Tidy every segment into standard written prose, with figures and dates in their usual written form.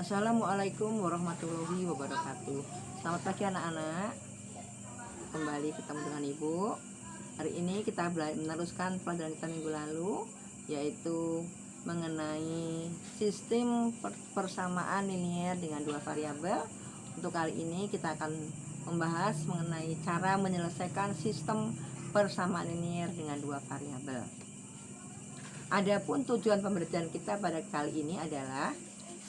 Assalamualaikum warahmatullahi wabarakatuh. Selamat pagi anak-anak. Kembali ketemu dengan Ibu. Hari ini kita meneruskan pelajaran kita minggu lalu, yaitu mengenai sistem persamaan linier dengan dua variabel. Untuk kali ini kita akan membahas mengenai cara menyelesaikan sistem persamaan linier dengan dua variabel. Adapun tujuan pembelajaran kita pada kali ini adalah,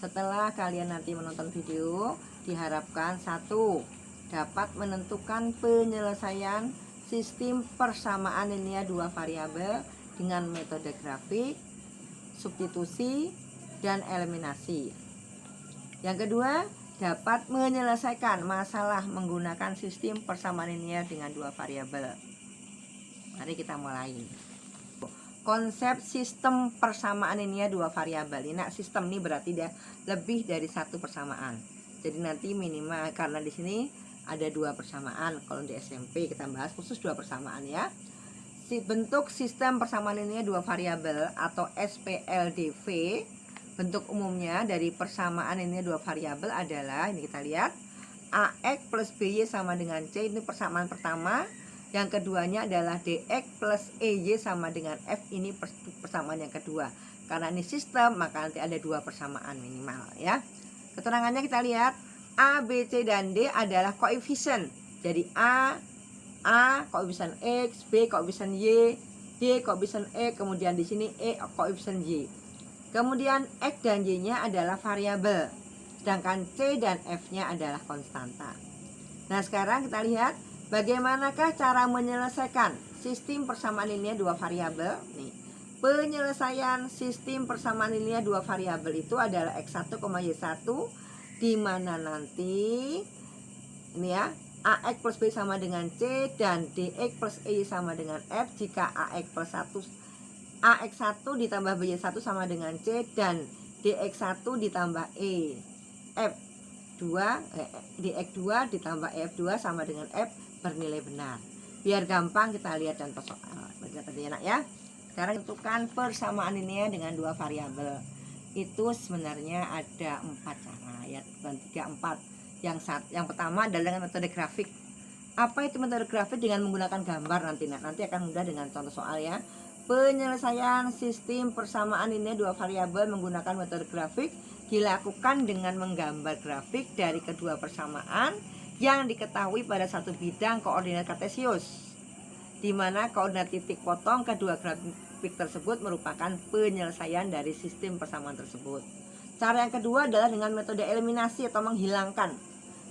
setelah kalian nanti menonton video, diharapkan satu, dapat menentukan penyelesaian sistem persamaan linear dua variabel dengan metode grafik, substitusi, dan eliminasi. Yang kedua, dapat menyelesaikan masalah menggunakan sistem persamaan linear dengan dua variabel. Mari kita mulai. Konsep sistem persamaan linear dua variabel. Nah, sistem ini berarti dia lebih dari satu persamaan. Jadi nanti minimal, karena di sini ada dua persamaan. Kalau di SMP kita bahas khusus dua persamaan ya. Bentuk sistem persamaan linear dua variabel atau SPLDV, bentuk umumnya dari persamaan linear dua variabel adalah, ini kita lihat, AX plus BY sama dengan C, ini persamaan pertama. Yang keduanya adalah DX plus EY sama dengan F, ini persamaan yang kedua. Karena ini sistem, maka nanti ada dua persamaan minimal ya. Keterangannya kita lihat, A, B, C, dan D adalah koefisien. Jadi A koefisien X, B koefisien Y, D koefisien E, kemudian di sini E koefisien Y. Kemudian X dan Y-nya adalah variabel, sedangkan C dan F-nya adalah konstanta. Nah, sekarang kita lihat bagaimanakah cara menyelesaikan sistem persamaan linear dua variabel. Nih, penyelesaian sistem persamaan linear dua variabel itu adalah X1, Y1, di mana nanti ini ya, AX plus B sama dengan C dan DX plus E sama dengan F jika AX1 ditambah BY1 sama dengan C dan DX1 ditambah E F2 DX2 ditambah EF2 sama dengan F bernilai benar. Biar gampang kita lihat contoh soal. Lihat tadi enak ya. Sekarang tentukan persamaan linear dengan dua variabel. Itu sebenarnya ada 4 cara ya, bukan 3, 4. Yang pertama adalah dengan metode grafik. Apa itu metode grafik? Dengan menggunakan gambar nanti akan mudah dengan contoh soal ya. Penyelesaian sistem persamaan linear dua variabel menggunakan metode grafik dilakukan dengan menggambar grafik dari kedua persamaan yang diketahui pada satu bidang koordinat kartesius, di mana koordinat titik potong kedua grafik tersebut merupakan penyelesaian dari sistem persamaan tersebut. Cara yang kedua adalah dengan metode eliminasi atau menghilangkan.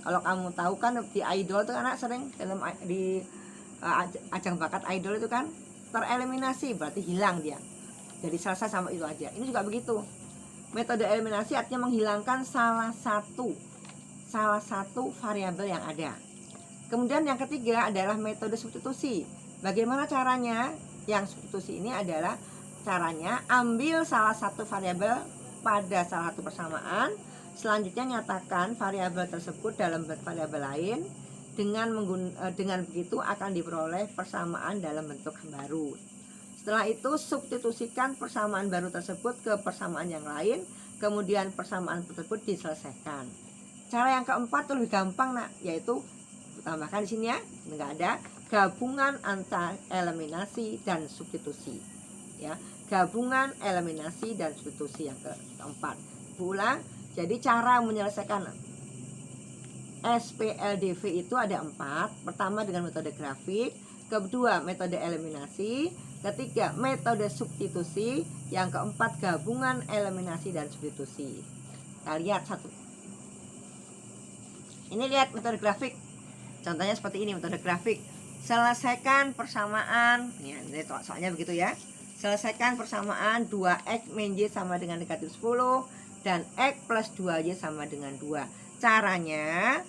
Kalau kamu tahu kan di idol itu anak sering dalam di ajang bakat idol itu kan tereliminasi, berarti hilang dia. Jadi selesai sama itu aja. Ini juga begitu. Metode eliminasi artinya menghilangkan salah satu variabel yang ada. Kemudian yang ketiga adalah metode substitusi. Bagaimana caranya? Yang substitusi ini adalah caranya ambil salah satu variabel pada salah satu persamaan, selanjutnya nyatakan variabel tersebut dalam variabel lain. Dengan begitu akan diperoleh persamaan dalam bentuk baru. Setelah itu substitusikan persamaan baru tersebut ke persamaan yang lain, kemudian persamaan tersebut diselesaikan. Cara yang keempat lebih gampang nak, yaitu tambahkan di sini ya, enggak ada gabungan antara eliminasi dan substitusi. Ya, gabungan eliminasi dan substitusi yang keempat. Ulang. Jadi cara menyelesaikan SPLDV itu ada 4. Pertama dengan metode grafik, kedua metode eliminasi, ketiga metode substitusi, yang keempat gabungan eliminasi dan substitusi. Kita lihat satu. Ini lihat metode grafik. Contohnya seperti ini metode grafik. Selesaikan persamaan. Ini soalnya begitu ya. Selesaikan persamaan 2x min y sama dengan negatif 10 dan x plus 2y sama dengan 2. Caranya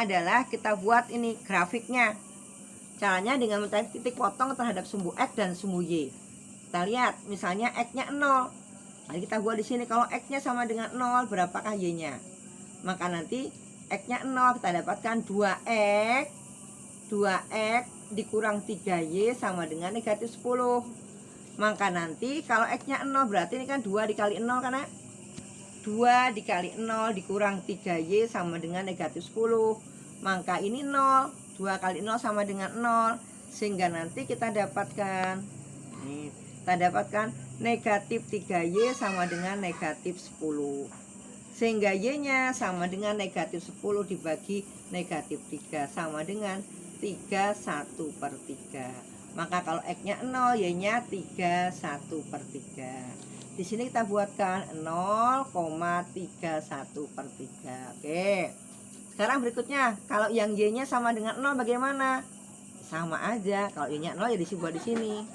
adalah kita buat ini grafiknya. Caranya dengan mencari titik potong terhadap sumbu x dan sumbu y. Kita lihat misalnya x-nya 0. Mari kita buat di sini kalau x-nya sama dengan 0, berapakah y-nya? Maka nanti x-nya 0, kita dapatkan 2x dikurang 3y sama dengan negatif 10. Maka nanti kalau x-nya 0 berarti ini kan 2 dikali 0 kan ya? 2 dikali 0 dikurang 3Y sama dengan negatif 10. Maka ini 0. 2 kali 0 sama dengan 0. Sehingga nanti kita dapatkan, nih, kita dapatkan negatif 3Y sama dengan negatif 10. Sehingga Y-nya sama dengan negatif 10 dibagi negatif 3 sama dengan 3/1/3. Maka kalau X-nya 0, Y-nya 3/1/3. Di sini kita buatkan 0,31/3. Oke. Sekarang berikutnya, kalau yang Y-nya sama dengan 0 bagaimana? Sama aja. Kalau Y-nya 0 ya buat di sini.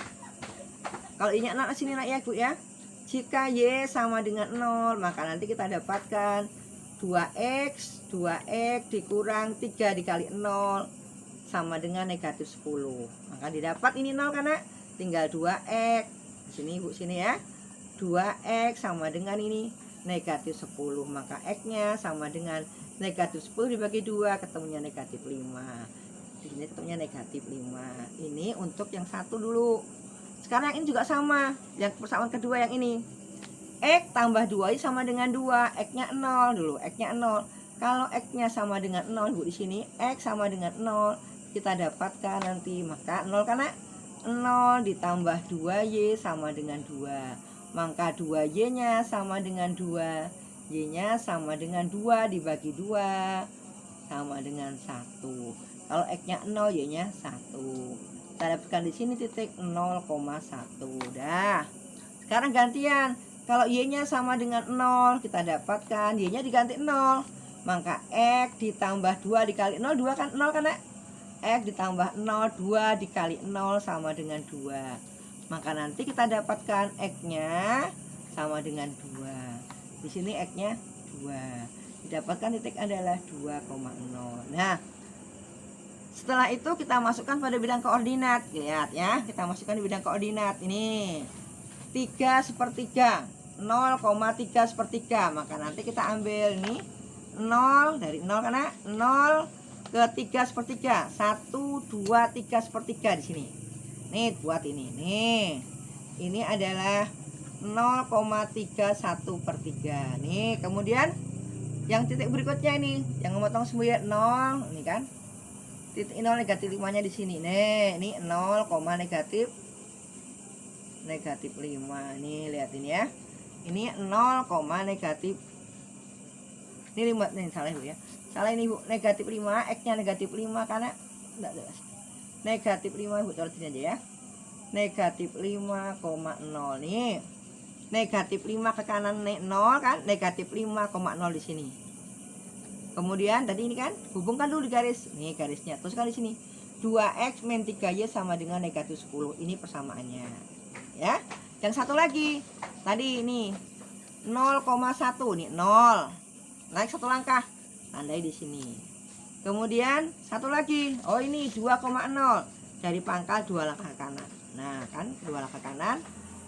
Kalau Y-nya 0 di sini nak ya, Bu ya. Jika Y sama dengan 0, maka nanti kita dapatkan 2X dikurang 3 dikali 0 sama dengan negatif 10. Maka didapat ini 0 karena tinggal 2X. Sini Bu, sini ya. 2X sama dengan ini negatif 10. Maka X-nya sama dengan negatif 10 dibagi 2, ketemunya negatif 5. Di sini ketemunya negatif 5. Ini untuk yang satu dulu. Sekarang yang ini juga sama. Yang persamaan kedua yang ini. X tambah 2Y sama dengan 2. X-nya 0 dulu. X-nya 0. Kalau X-nya sama dengan 0, Bu, di sini X sama dengan 0. Kita dapatkan nanti, maka 0 karena 0 ditambah 2Y sama dengan 2. Maka 2Y-nya sama dengan 2. Y-nya sama dengan 2 dibagi 2 sama dengan 1. Kalau X-nya 0, Y-nya 1. Kita dapatkan di sini titik 0,1. Dah. Sekarang gantian. Kalau Y-nya sama dengan 0, kita dapatkan Y-nya diganti 0. Maka X ditambah 2 dikali 0, 2 kan 0 kan, X ditambah 0, 2 dikali 0 sama dengan 2. Maka nanti kita dapatkan X-nya sama dengan 2. Di sini X-nya 2. Didapatkan titik adalah 2,0. Nah, setelah itu kita masukkan pada bidang koordinat. Lihat ya, kita masukkan di bidang koordinat. Ini 3/3. 0,3/3. Maka nanti kita ambil ini 0 dari 0 karena 0 ke 3/3. 1, 2, 3/3 di sini. Nih buat ini. Nih. Ini adalah 0,31/3. Nih, kemudian yang titik berikutnya ini, yang memotong sembuya 0, ini kan. Titik 0 negatif 5-nya di sini. Nih, ini 0, negatif 5. Nih, lihat ini ya. Ini 0, negatif. Ini 5 nih, salah Bu ya. Salah ini Bu, negatif 5, X-nya negatif 5 karena enggak jelas. Negatif 5 Bu, taruh sini aja ya. Negatif 5,0 nih. Negatif 5 ke kanan 0 kan, negatif 5,0 di sini. Kemudian tadi ini kan, hubungkan dulu di garis. Nih garisnya, teruskan di sini. 2X min 3Y sama dengan negatif 10. Ini persamaannya. Ya. Yang satu lagi. Tadi ini 0,1 nih, 0. Naik satu langkah, tandai di sini. Kemudian satu lagi, oh ini 2,0 dari pangkal 2 langkah ke kanan. Nah kan 2 langkah kanan,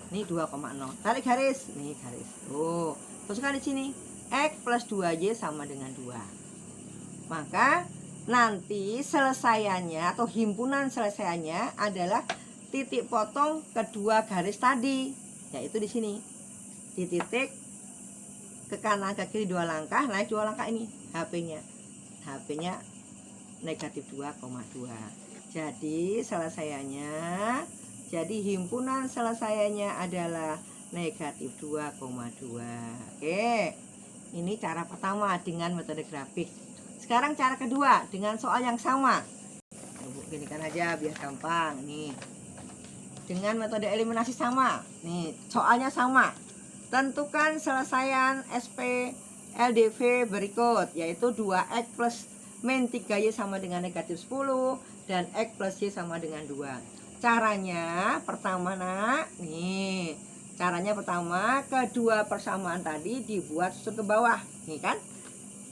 ini 2,0. Tarik garis, nih garis. Oh, teruskan di sini X plus 2Y sama dengan 2. Maka nanti selesaiannya atau himpunan selesaiannya adalah titik potong kedua garis tadi, yaitu di sini. Di titik ke kanan ke kiri 2 langkah, naik 2 langkah ini HP-nya negatif 2,2. Jadi selesaiannya, jadi himpunan selesaiannya adalah negatif 2,2. Oke, ini cara pertama dengan metode grafik. Sekarang cara kedua dengan soal yang sama. Gini kan aja biar gampang nih. Dengan metode eliminasi sama. Nih, soalnya sama. Tentukan selesaian SP LDV berikut, yaitu 2X plus min 3Y sama dengan negatif 10 dan X plus Y sama dengan 2. Caranya pertama nak, nih caranya pertama, kedua persamaan tadi dibuat susun ke bawah, nih kan,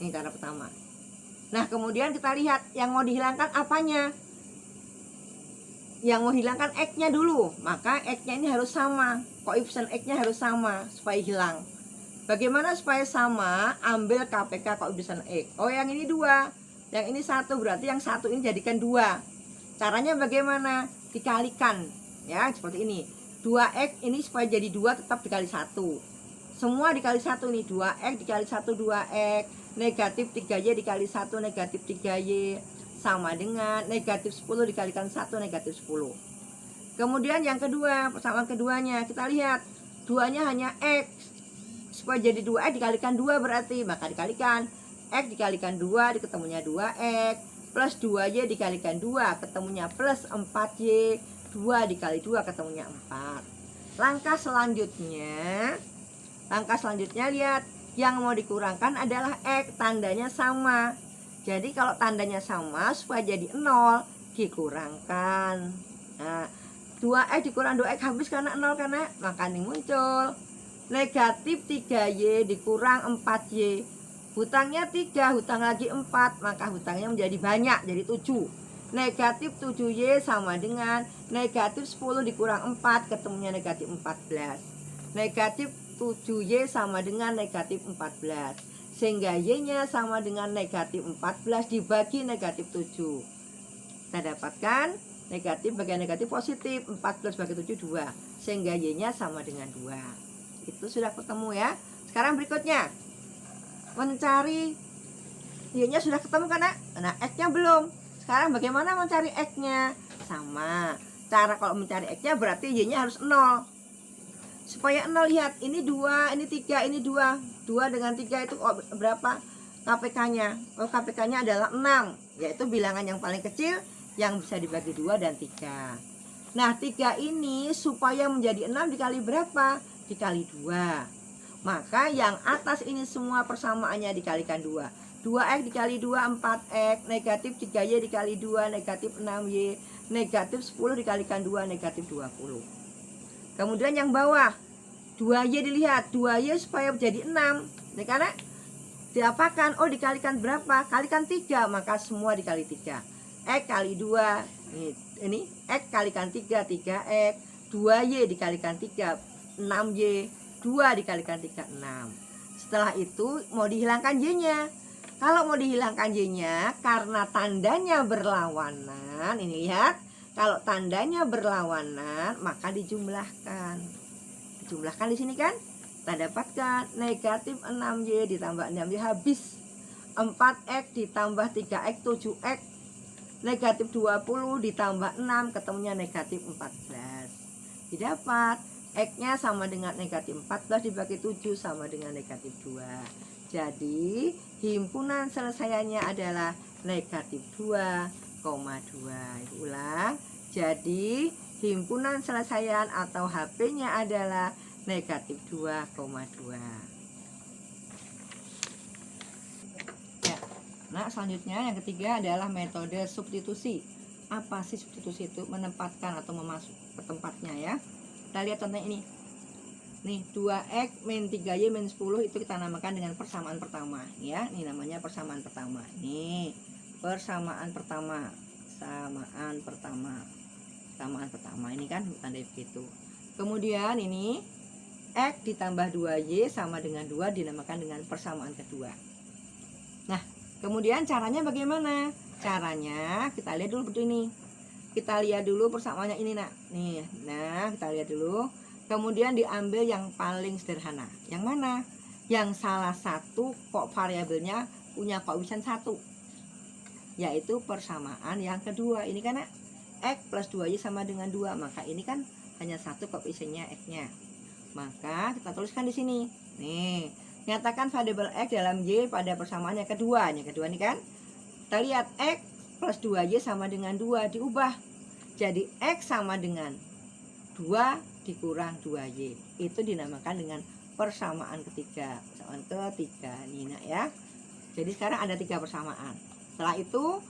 ini cara pertama. Nah kemudian kita lihat yang mau dihilangkan apanya. Yang mau hilangkan X-nya dulu, maka X-nya ini harus sama, koefisien X-nya harus sama supaya hilang. Bagaimana supaya sama? Ambil KPK koefisien X. Oh yang ini 2, yang ini 1, berarti yang satu ini jadikan 2. Caranya bagaimana? Dikalikan, ya seperti ini. 2X ini supaya jadi 2 tetap dikali 1. semua dikali 1 nih, 2x dikali 1 2x, negatif 3y dikali 1 negatif 3y, sama dengan negatif 10 dikalikan 1 negatif 10. Kemudian yang kedua, persamaan keduanya, kita lihat duanya hanya x, supaya jadi 2x dikalikan 2 berarti, maka dikalikan x dikalikan 2 ketemunya 2x, plus 2y dikalikan 2 ketemunya plus 4y, 2 dikali 2 ketemunya 4. Langkah selanjutnya lihat, yang mau dikurangkan adalah x, tandanya sama. Jadi kalau tandanya sama, supaya jadi 0 dikurangkan. Nah, 2x dikurang 2x habis karena 0 karena maka ini muncul negatif 3y dikurang 4y. Hutangnya 3, hutang lagi 4, maka hutangnya menjadi banyak, jadi 7. Negatif 7y sama dengan negatif 10 dikurang 4, ketemunya negatif 14. Negatif 7y sama dengan negatif 14. Sehingga y-nya sama dengan negatif 14 dibagi negatif 7. Kita dapatkan negatif bagian negatif positif, 14 bagi 7 2. Sehingga y-nya sama dengan 2. Itu sudah ketemu ya. Sekarang berikutnya mencari y-nya sudah ketemu kan, nah x-nya belum. Sekarang bagaimana mencari x-nya? Sama. Cara kalau mencari x-nya berarti y-nya harus 0. Supaya 0, lihat, ini 2, ini 3, ini 2. 2 dengan 3 itu berapa KPK-nya? Oh, KPK-nya adalah 6, yaitu bilangan yang paling kecil yang bisa dibagi 2 dan 3. Nah, 3 ini supaya menjadi 6 dikali berapa? Dikali 2. Maka yang atas ini semua persamaannya dikalikan 2. 2x dikali 2 4x, negatif 3y dikali 2 negatif 6y, negatif 10 dikalikan 2 negatif 20. Kemudian yang bawah 2y dilihat, 2y supaya menjadi 6. Nah, karena diapakan? Oh, dikalikan berapa? Kalikan 3, maka semua dikali 3. X kali 2, ini x kalikan 3, 3x, 2y dikalikan 3, 6y, 2 dikalikan 3, 6. Setelah itu mau dihilangkan y-nya. Kalau mau dihilangkan y-nya, karena tandanya berlawanan, ini lihat, kalau tandanya berlawanan maka dijumlahkan. Dijumlahkan di sini kan? Kita dapatkan negatif 6y ditambah 6y habis. 4x ditambah 3x 7x. Negatif 20 ditambah 6 ketemunya negatif 14. Didapat x-nya sama dengan negatif 14 dibagi 7 sama dengan negatif 2. Jadi himpunan selesaiannya adalah negatif 2,2. Ulang. Jadi himpunan selesaian atau HP-nya adalah negatif 2,2. Ya. Nah, selanjutnya yang ketiga adalah metode substitusi. Apa sih substitusi itu? Menempatkan atau memasuk ke tempatnya ya. Kita lihat contohnya ini. Nih, 2x min 3y min 10 itu kita namakan dengan persamaan pertama ya. Ini namanya persamaan pertama. Nih, persamaan pertama. Samaan pertama ini kan tanda begitu. Kemudian ini x ditambah 2y sama dengan 2 dinamakan dengan persamaan kedua. Nah, kemudian caranya bagaimana? Caranya kita lihat dulu begini. Kita lihat dulu persamaannya ini, nak. Nih, nah kita lihat dulu. Kemudian diambil yang paling sederhana. Yang mana? Yang salah satu kok variabelnya punya koefisien 1. Yaitu persamaan yang kedua. Ini kan x plus 2y sama dengan 2. Maka ini kan hanya satu koefisiennya x-nya. Maka kita tuliskan di sini. Nih, nyatakan variabel x dalam y pada persamaan yang kedua. Yang kedua ini kan. Kita lihat x plus 2y sama dengan 2 diubah. Jadi x sama dengan 2 dikurang 2y. Itu dinamakan dengan persamaan ketiga. Persamaan ketiga. Ini nak ya. Jadi sekarang ada 3 persamaan. Setelah itu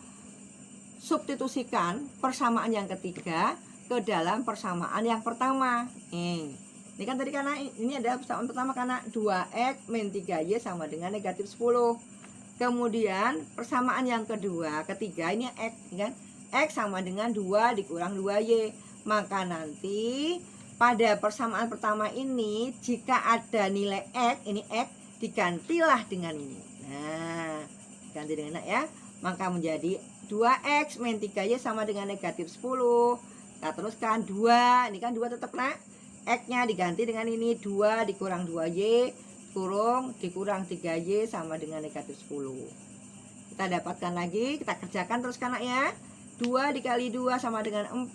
substitusikan persamaan yang ketiga ke dalam persamaan yang pertama. Ini kan tadi karena ini ada persamaan pertama karena 2x min 3y sama dengan negatif 10. Kemudian persamaan yang kedua, ketiga ini x kan. X sama dengan 2 dikurang 2y. Maka nanti pada persamaan pertama ini jika ada nilai x, ini x, digantilah dengan ini. Nah, ganti dengan ya. Maka menjadi 2x min 3y sama dengan negatif 10. Kita teruskan 2, ini kan 2 tetap nak. X-nya diganti dengan ini, 2 dikurang 2Y dikurang 3Y sama dengan negatif 10. Kita dapatkan lagi, kita kerjakan terus anak ya. 2 dikali 2 sama dengan 4,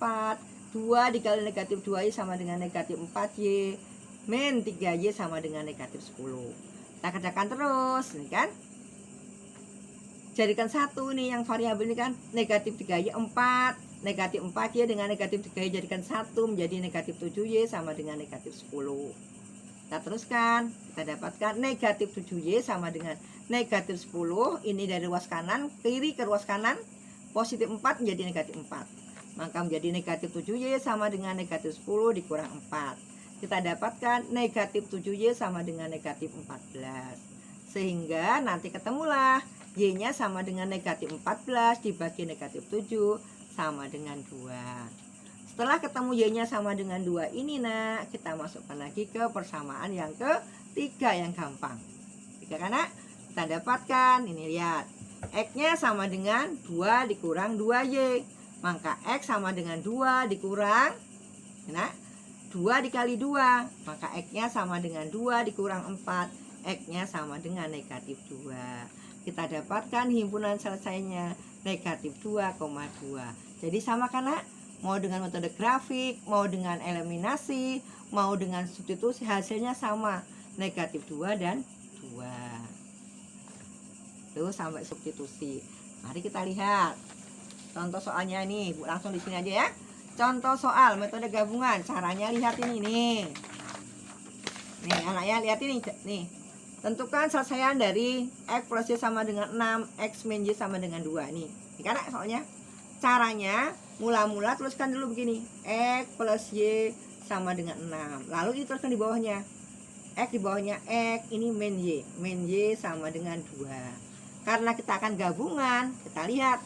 2 dikali negatif 2Y sama dengan negatif 4Y, min 3Y sama dengan negatif 10. Kita kerjakan terus, ini kan. Jadikan satu nih yang variabel ini kan, negatif 3Y 4, negatif 4Y dengan negatif 3Y jadikan 1 menjadi negatif 7Y sama dengan negatif 10. Kita teruskan, kita dapatkan negatif 7Y sama dengan negatif 10. Ini dari ruas kanan, kiri ke ruas kanan, positif 4 menjadi negatif 4. Maka menjadi negatif 7Y sama dengan negatif 10 dikurang 4. Kita dapatkan negatif 7Y sama dengan negatif 14. Sehingga nanti ketemulah Y-nya sama dengan negatif 14 dibagi negatif 7 sama dengan 2. Setelah ketemu Y-nya sama dengan 2 ini nak, kita masukkan lagi ke persamaan yang ketiga yang gampang. Tiga kan nak? Kita dapatkan, ini lihat. X-nya sama dengan 2 dikurang 2Y. Maka X sama dengan 2 dikurang, nah, 2 dikali 2. Maka X-nya sama dengan 2 dikurang 4. X-nya sama dengan negatif 2. Kita dapatkan himpunan selesainya negatif 2,2. Jadi sama kan nak? Mau dengan metode grafik, mau dengan eliminasi, mau dengan substitusi, hasilnya sama, negatif 2 dan 2. Tuh sampai substitusi. Mari kita lihat contoh soalnya ini, Bu, langsung di sini aja ya. Contoh soal metode gabungan, caranya lihat ini nih. Nih anaknya lihat ini nih. Tentukan selesaian dari X plus Y sama dengan 6, X min Y sama dengan 2 nih. Ini kan soalnya. Caranya mula-mula tuliskan dulu begini, X plus Y sama dengan 6. Lalu dituliskan di bawahnya, X di bawahnya X, ini min Y sama dengan 2. Karena kita akan gabungan, kita lihat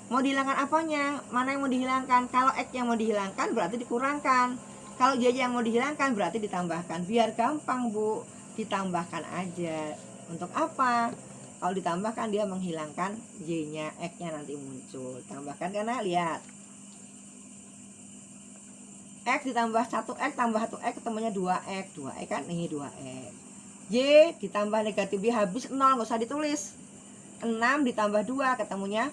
mau dihilangkan apanya, mana yang mau dihilangkan. Kalau X yang mau dihilangkan berarti dikurangkan, kalau Y yang mau dihilangkan berarti ditambahkan. Biar gampang Bu, ditambahkan aja. Untuk apa? Kalau ditambahkan dia menghilangkan Y-nya, X-nya nanti muncul. Tambahkan karena lihat. X ditambah 1X tambah 1X ketemunya 2X. 2X kan ini 2X. Y ditambah negatif Y habis 0, nggak usah ditulis. 6 ditambah 2 ketemunya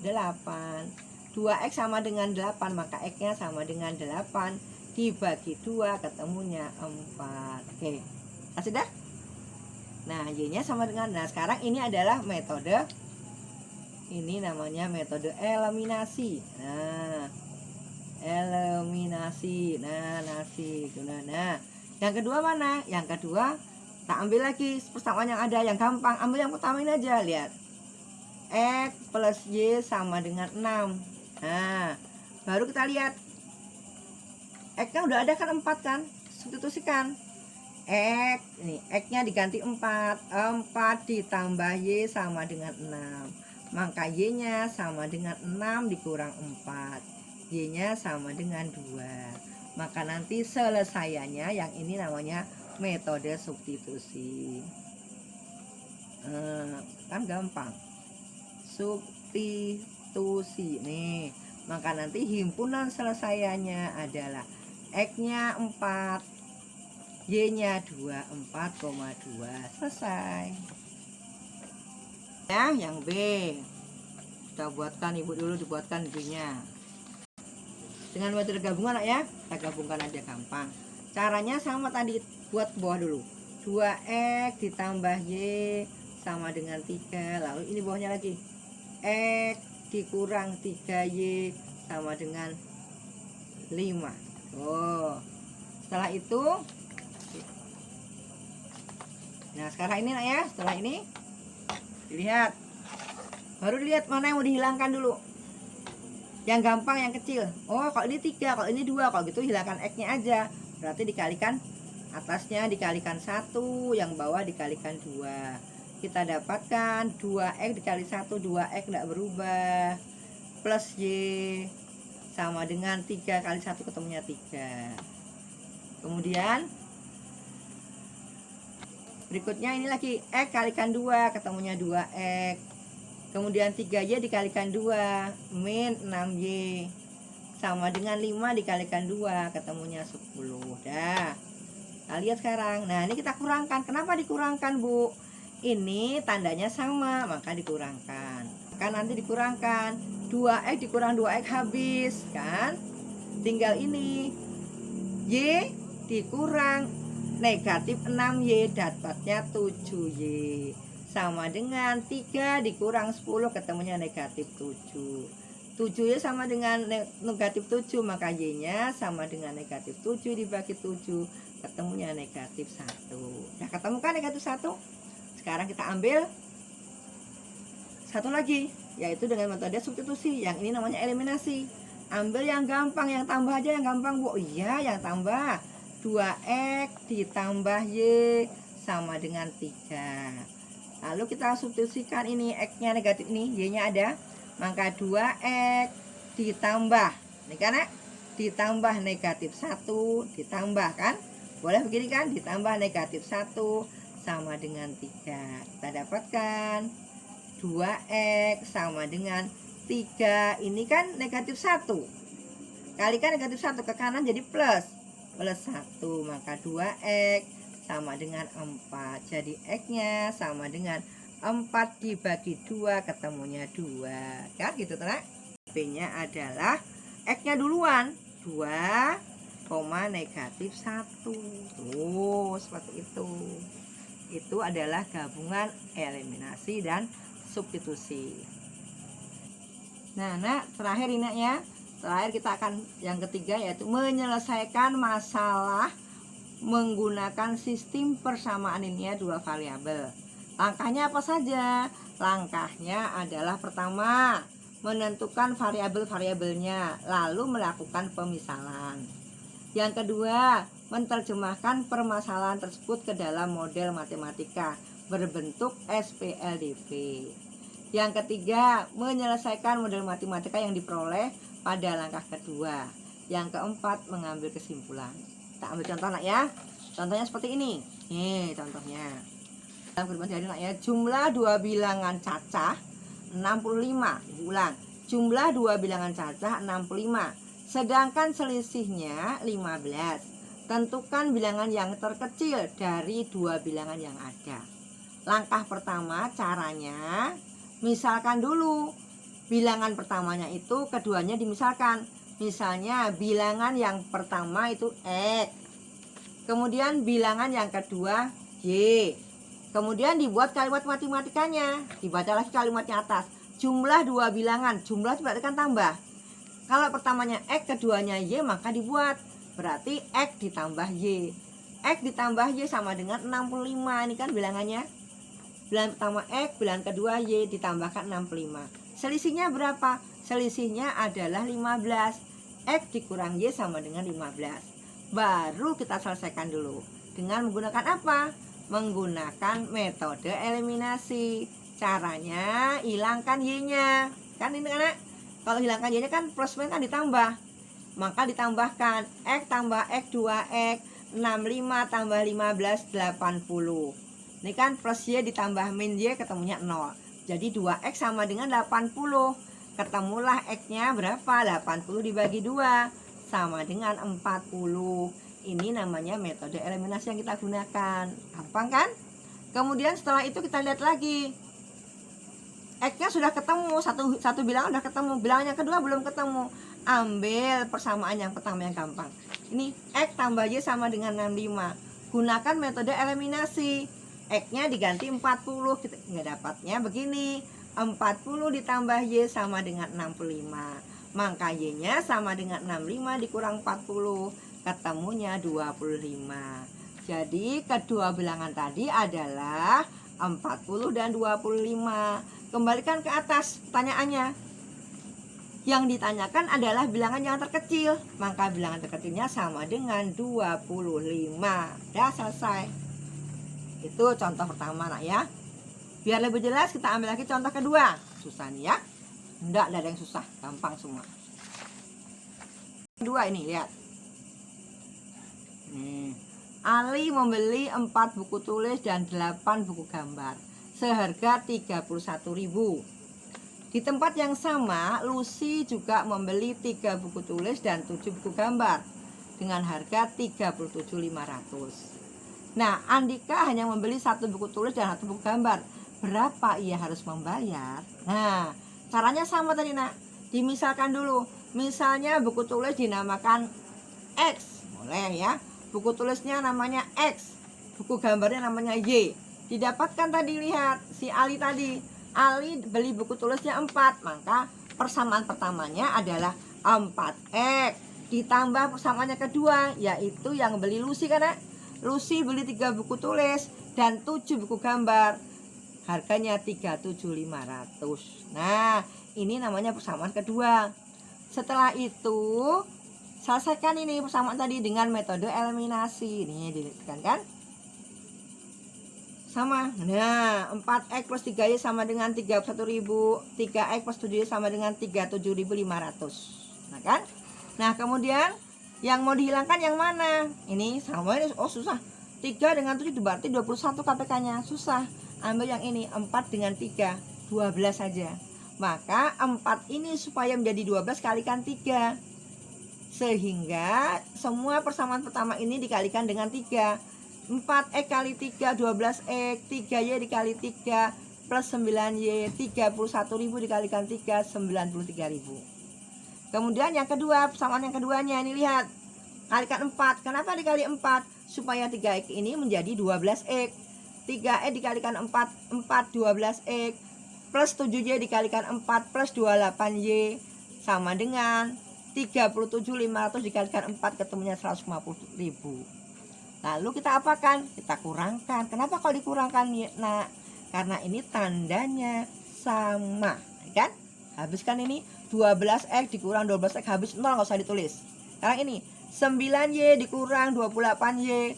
8. 2X sama dengan 8, maka X-nya sama dengan 8. Dibagi 2 ketemunya 4. Oke. Kasih dah. Nah, Y-nya sama dengan, nah sekarang ini adalah metode, ini namanya metode eliminasi. Nah, eliminasi. Nah, yang kedua mana? Yang kedua, kita ambil lagi persamaan yang ada, yang gampang. Ambil yang pertama ini aja, lihat. X plus Y sama dengan 6. Nah, baru kita lihat. X-nya udah ada kan 4 kan? Substitusikan. X, ini X-nya diganti 4 ditambah Y sama dengan 6. Maka Y-nya sama dengan 6 dikurang 4. Y-nya sama dengan 2. Maka nanti selesaiannya yang ini namanya metode substitusi. Kan gampang. Substitusi nih. Maka nanti himpunan selesaiannya adalah X-nya 4, Y-nya 24,2. Selesai. Ya, yang B. Kita buatkan, Ibu dulu dibuatkan B-nya. Dengan metode gabungan ya, kita gabungkan aja gampang. Caranya sama tadi, buat bawah dulu. 2X ditambah Y sama dengan 3. Lalu ini bawahnya lagi. X dikurang 3Y sama dengan 5. Oh. Setelah itu, nah sekarang ini nak ya, setelah ini dilihat, baru dilihat mana yang mau dihilangkan dulu. Yang gampang, yang kecil. Oh kalau ini 3, kalau ini 2, kalau gitu hilangkan X-nya aja. Berarti dikalikan atasnya dikalikan 1, yang bawah dikalikan 2. Kita dapatkan 2X dikali 1, 2X tidak berubah. Plus Y sama dengan 3 kali 1 ketemunya 3. Kemudian berikutnya ini lagi, X kalikan 2 ketemunya 2X. Kemudian 3Y dikalikan 2 min 6Y sama dengan 5 dikalikan 2, ketemunya 10. Dah. Nah, lihat sekarang. Nah, ini kita kurangkan. Kenapa dikurangkan, Bu? Ini tandanya sama, maka dikurangkan. Kan nanti dikurangkan. 2x dikurang 2x habis, kan? Tinggal ini. Y dikurang negatif 6Y, dapatnya 7Y. Sama dengan 3 dikurang 10, ketemunya negatif 7. 7Y sama dengan negatif 7, maka Y-nya sama dengan negatif 7 dibagi 7, ketemunya negatif 1. Nah, ketemu kan negatif 1? Sekarang kita ambil satu lagi, yaitu dengan metode substitusi. Yang ini namanya eliminasi. Ambil yang gampang, yang tambah aja yang gampang, Bu. Iya, yang tambah. 2x ditambah Y sama dengan 3. Lalu kita substitusikan ini, X-nya negatif ini, Y-nya ada. Maka 2x ditambah, ini kan ditambah negatif 1, ditambah kan, boleh begini kan, ditambah negatif 1 sama dengan 3. Kita dapatkan 2x sama dengan 3, ini kan negatif 1, kalikan negatif 1 ke kanan jadi plus 1, maka 2x sama dengan 4. Jadi X-nya sama dengan 4 dibagi 2, ketemunya 2. Kan gitu, Tenak? B-nya adalah X-nya duluan, 2, negatif 1. Tuh, seperti itu. Itu adalah gabungan eliminasi dan substitusi. Nah, terakhir ini ya. Terakhir kita akan yang ketiga, yaitu menyelesaikan masalah menggunakan sistem persamaan linear dua variabel. Langkahnya apa saja? Langkahnya adalah pertama, menentukan variabel-variabelnya, lalu melakukan pemisalan. Yang kedua, menerjemahkan permasalahan tersebut ke dalam model matematika berbentuk SPLDV. Yang ketiga, menyelesaikan model matematika yang diperoleh pada langkah kedua. Yang keempat, mengambil kesimpulan. Kita ambil contoh, Nak, ya. Contohnya seperti ini. Nih contohnya. Dalam kehidupan sehari, Nak, ya, jumlah dua bilangan cacah 65. Ulang. Jumlah dua bilangan cacah 65. Sedangkan selisihnya 15. Tentukan bilangan yang terkecil dari dua bilangan yang ada. Langkah pertama, caranya misalkan dulu. Bilangan pertamanya itu keduanya dimisalkan. Misalnya bilangan yang pertama itu X, kemudian bilangan yang kedua Y. Kemudian dibuat kalimat matematikanya, dibaca lagi kalimatnya atas. Jumlah dua bilangan, jumlah berarti kan tambah. Kalau pertamanya X, keduanya Y, maka dibuat. Berarti X ditambah Y. X ditambah Y sama dengan 65. Ini kan bilangannya. Bilangan pertama X, bilangan kedua Y, ditambahkan 65. Selisihnya berapa? Selisihnya adalah 15. X dikurang Y sama dengan 15. Baru kita selesaikan dulu. Dengan menggunakan apa? Menggunakan metode eliminasi. Caranya hilangkan Y-nya. Kan ini kan, kalau hilangkan Y-nya kan plus minus kan ditambah. Maka ditambahkan X tambah X 2X, 65 tambah 15, 80. Ini kan plus Y ditambah min Y, ketemunya 0. Jadi 2X sama dengan 80. Ketemulah X-nya berapa? 80 dibagi 2 sama dengan 40. Ini namanya metode eliminasi yang kita gunakan. Gampang kan? Kemudian setelah itu kita lihat lagi. X-nya sudah ketemu, satu bilangan sudah ketemu, bilangan yang kedua belum ketemu. Ambil persamaan yang pertama yang gampang. Ini X tambah Y sama dengan 65. Gunakan metode eliminasi. X-nya diganti 40. Kita nggak dapatnya begini. 40 ditambah Y sama dengan 65. Maka Y-nya sama dengan 65 dikurang 40. Ketemunya 25. Jadi kedua bilangan tadi adalah 40 dan 25. Kembalikan ke atas pertanyaannya. Yang ditanyakan adalah bilangan yang terkecil. Maka bilangan terkecilnya sama dengan 25. Udah selesai. Itu contoh pertama, Nak, ya. Biar lebih jelas kita ambil lagi contoh kedua. Susah nih ya. Enggak ada yang susah, gampang semua. Kedua ini, lihat. Ali membeli 4 buku tulis dan 8 buku gambar seharga 31.000. Di tempat yang sama, Lucy juga membeli 3 buku tulis dan 7 buku gambar dengan harga 37.500. Nah, Andika hanya membeli 1 buku tulis dan 1 buku gambar. Berapa ia harus membayar? Nah, caranya sama tadi, Nak. Dimisalkan dulu. Misalnya buku tulis dinamakan X. Boleh ya. Buku tulisnya namanya X. Buku gambarnya namanya Y. Didapatkan tadi, lihat si Ali tadi. Ali beli buku tulisnya 4, maka persamaan pertamanya adalah 4X ditambah persamaannya kedua, yaitu yang beli Lucy, karena Lucy beli 3 buku tulis dan 7 buku gambar, harganya 37.500. Nah, ini namanya persamaan kedua. Setelah itu selesaikan ini persamaan tadi dengan metode eliminasi. Ini dilihatkan kan? Sama. Nah, 4X plus 3Y sama dengan 31.000. 3X plus 7Y sama dengan 37.500. Nah kan? Nah, kemudian yang mau dihilangkan yang mana? Ini sama ini. Oh, susah. 3 dengan 7 berarti 21 KPK-nya. Susah. Ambil yang ini. 4 dengan 3. 12 saja. Maka 4 ini supaya menjadi 12 kalikan 3. Sehingga semua persamaan pertama ini dikalikan dengan 3. 4X kali 3 12X, 3Y dikali 3 plus 9Y, 31.000 dikalikan 3 93.000. Kemudian yang kedua, persamaan yang keduanya ini lihat. Kalikan 4. Kenapa dikali 4? Supaya 3X ini menjadi 12X. 3X dikalikan 4 12X plus 7Y dikalikan 4 plus 28Y sama dengan 37.500 dikalikan 4 ketemunya 150.000. Lalu kita apakan? Kita kurangkan. Kenapa kalau dikurangkan? Nah, karena ini tandanya sama, kan? Habiskan ini 12X dikurang 12X habis 0, nggak usah ditulis. Sekarang ini 9Y dikurang 28Y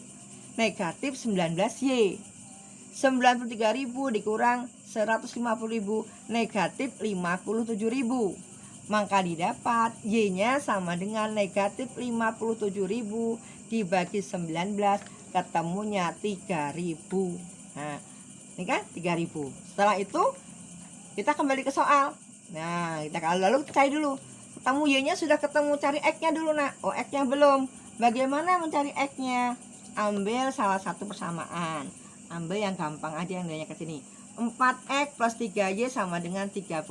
negatif 19Y. 93.000 dikurang 150.000 negatif 57.000. Maka didapat Y-nya sama dengan negatif 57.000 dibagi 19 ketemunya 3.000. Nah, ini kan 3.000. Setelah itu kita kembali ke soal. Nah, kita lalu cari dulu. Ketemu Y-nya sudah ketemu, cari X-nya dulu, Nak. Oh, X-nya belum. Bagaimana mencari X-nya? Ambil salah satu persamaan. Ambil yang gampang aja, yang nilainya ke sini. 4X plus 3Y sama dengan 31.000.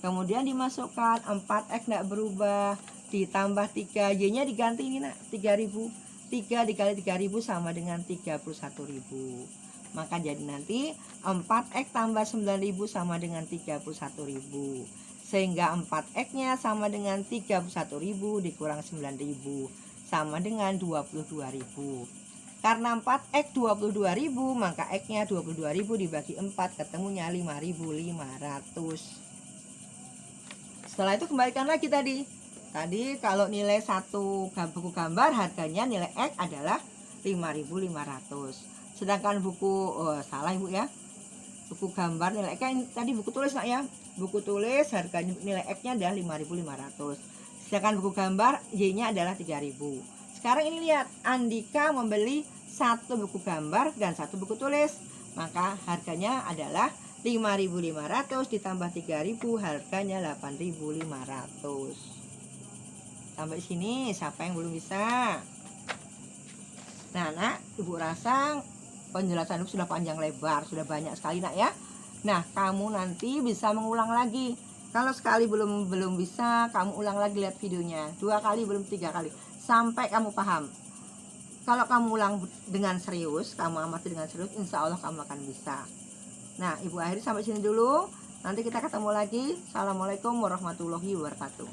Kemudian dimasukkan 4X tidak berubah, ditambah 3Y-nya diganti ini, Nak, 3.000. 3 dikali 3.000 sama dengan 31.000. Maka jadi nanti 4X tambah 9.000 sama dengan 31.000. Sehingga 4X-nya sama dengan 31.000 dikurang 9.000 sama dengan 22.000. Karena 4X 22.000, maka X-nya 22.000 dibagi 4 ketemunya 5.500. Setelah itu kembalikan lagi tadi. Tadi kalau nilai 1 buku gambar harganya nilai X adalah 5.500. Sedangkan buku salah Ibu ya. Buku gambar nilai X tadi buku tulis, Nak ya. Buku tulis harganya nilai X-nya adalah 5.500. Sedangkan buku gambar Y-nya adalah 3.000. Sekarang ini lihat, Andika membeli 1 buku gambar dan 1 buku tulis. Maka harganya adalah 5.500 ditambah 3.000, harganya 8.500. Sampai sini siapa yang belum bisa? Nah, Nak, Ibu rasa penjelasan Ibu sudah panjang lebar, sudah banyak sekali, Nak ya. Nah, kamu nanti bisa mengulang lagi. Kalau sekali belum bisa, kamu ulang lagi, lihat videonya. 2 kali belum, 3 kali sampai kamu paham. Kalau kamu ulang dengan serius, kamu amati dengan serius, insya Allah kamu akan bisa. Nah, Ibu akhiri sampai sini dulu. Nanti kita ketemu lagi. Assalamualaikum warahmatullahi wabarakatuh.